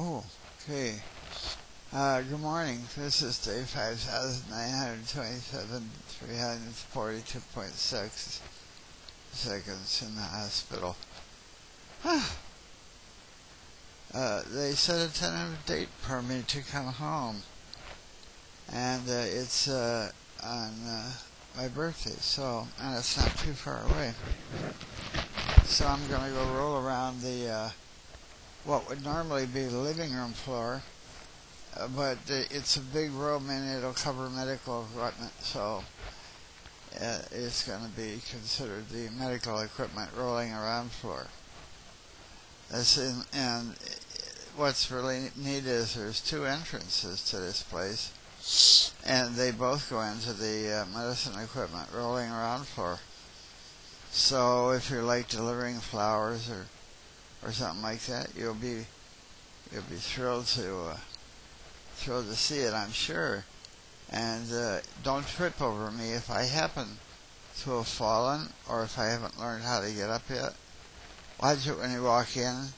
Oh, okay. Good morning. This is day 5,927, 342.6 seconds in the hospital. They set a tentative date for me to come home, and it's on my birthday, and it's not too far away. So I'm going to go roll around the what would normally be the living room floor, but it's a big room and it'll cover medical equipment, so it's going to be considered the medical equipment rolling around floor. And what's really neat is there's two entrances to this place, and they both go into the medicine equipment rolling around floor. So if you're like delivering flowers or something like that, you'll be thrilled to see it, I'm sure. And don't trip over me if I happen to have fallen or if I haven't learned how to get up yet. Watch it when you walk in,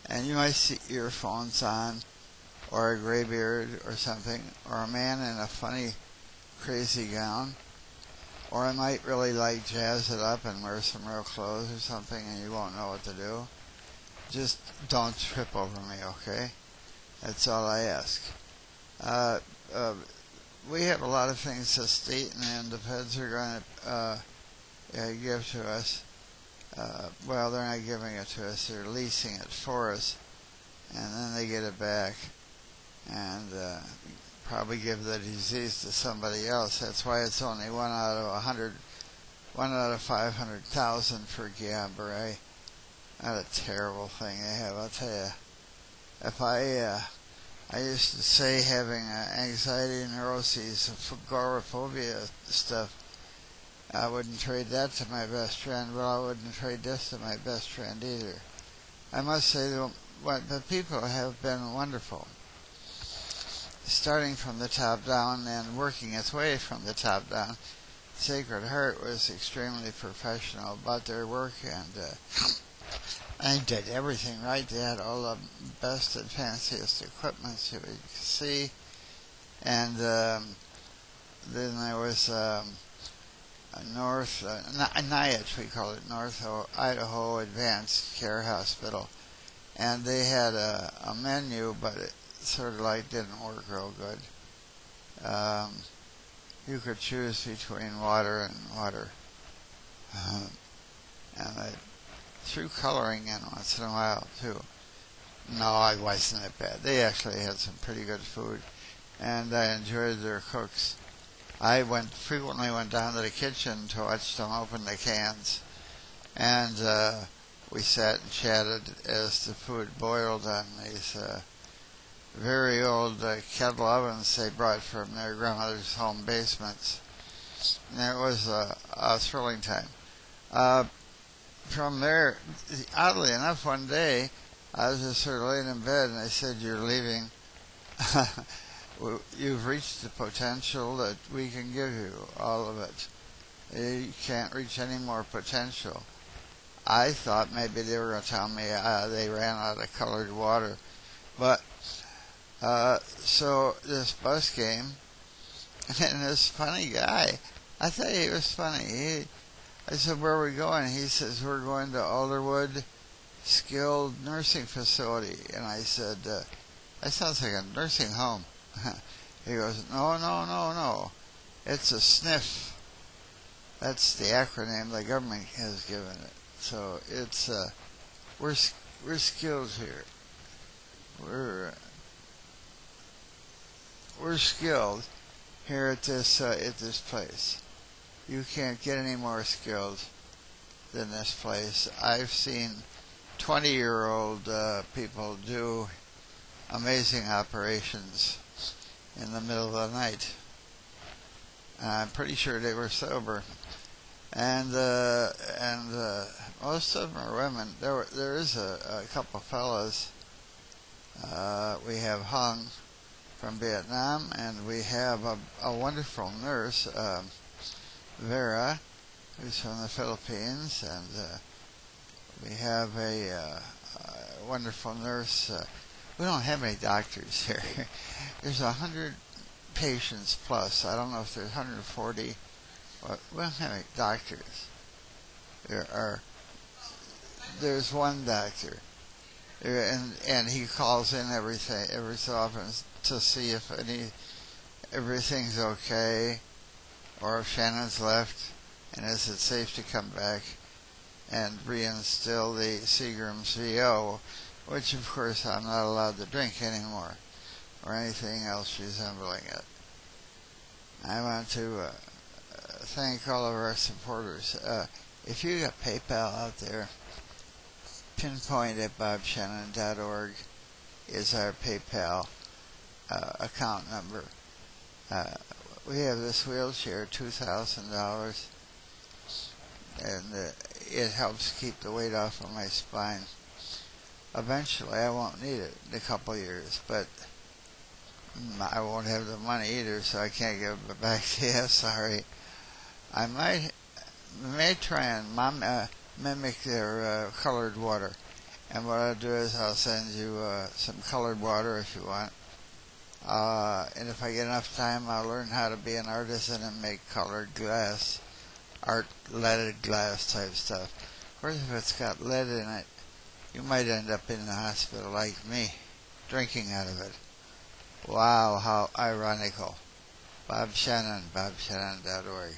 and you might see earphones on, or a gray beard or something, or a man in a funny, crazy gown. Or I might really like jazz it up and wear some real clothes or something, and you won't know what to do. Just don't trip over me, okay? That's all I ask. We have a lot of things the state and the feds are going to give to us. Well, they're not giving it to us, they're leasing it for us, and then they get it back and probably give the disease to somebody else. That's why it's only 1 out of 100, 1 out of 500,000 for Guillain-Barré. Not a terrible thing they have, I'll tell you. If I used to say having anxiety, neuroses, agoraphobia stuff, I wouldn't trade that to my best friend, but I wouldn't trade this to my best friend either. I must say the people have been wonderful. Starting from the top down and working its way from the top down, Sacred Heart was extremely professional about their work, and I did everything right. They had all the best and fanciest equipment you could see. And then there was NIH, we call it, North Idaho Advanced Care Hospital. And they had a menu, but it sort of like didn't work real good. You could choose between water and water. And I threw coloring in once in a while too. No, it wasn't that bad. They actually had some pretty good food, and I enjoyed their cooks. I frequently went down to the kitchen to watch them open the cans, and we sat and chatted as the food boiled on these very old kettle ovens they brought from their grandmother's home basements. And it was a thrilling time. From there, oddly enough, one day, I was just sort of laying in bed, and they said, "You're leaving. You've reached the potential that we can give you, all of it. You can't reach any more potential." I thought maybe they were going to tell me they ran out of colored water. But, so this bus came, and this funny guy, I thought he was funny. I said, "Where are we going?" He says, "We're going to Alderwood Skilled Nursing Facility." And I said, "That sounds like a nursing home." He goes, No. It's a SNF. That's the acronym the government has given it. So it's, we're skilled here. We're skilled here at this place. You can't get any more skilled than this place. I've seen 20-year-old people do amazing operations in the middle of the night. I'm pretty sure they were sober. And most of them are women. There is a couple fellas. We have Hung from Vietnam, and we have a wonderful nurse, Vera, who's from the Philippines, and we have a wonderful nurse, We don't have any doctors here. There's 100 patients plus. I don't know if there's 140. But we don't have any doctors. There's one doctor, and he calls in every so often to see if everything's okay, or if Shannon's left, and is it safe to come back and reinstill the Seagram's VO, which of course I'm not allowed to drink anymore, or anything else resembling it. I want to thank all of our supporters. If you got PayPal out there, pinpoint at bobshannon.org is our PayPal account number. We have this wheelchair, $2,000, and it helps keep the weight off of my spine. Eventually, I won't need it in a couple years, but I won't have the money either, so I can't give it back to you. Sorry. I may try and mimic their colored water. And what I'll do is I'll send you some colored water if you want. And if I get enough time, I'll learn how to be an artisan and make colored glass, leaded glass type stuff. Of course, if it's got lead in it, you might end up in the hospital like me, drinking out of it. Wow, how ironical. Bob Shannon, bobshannon.org.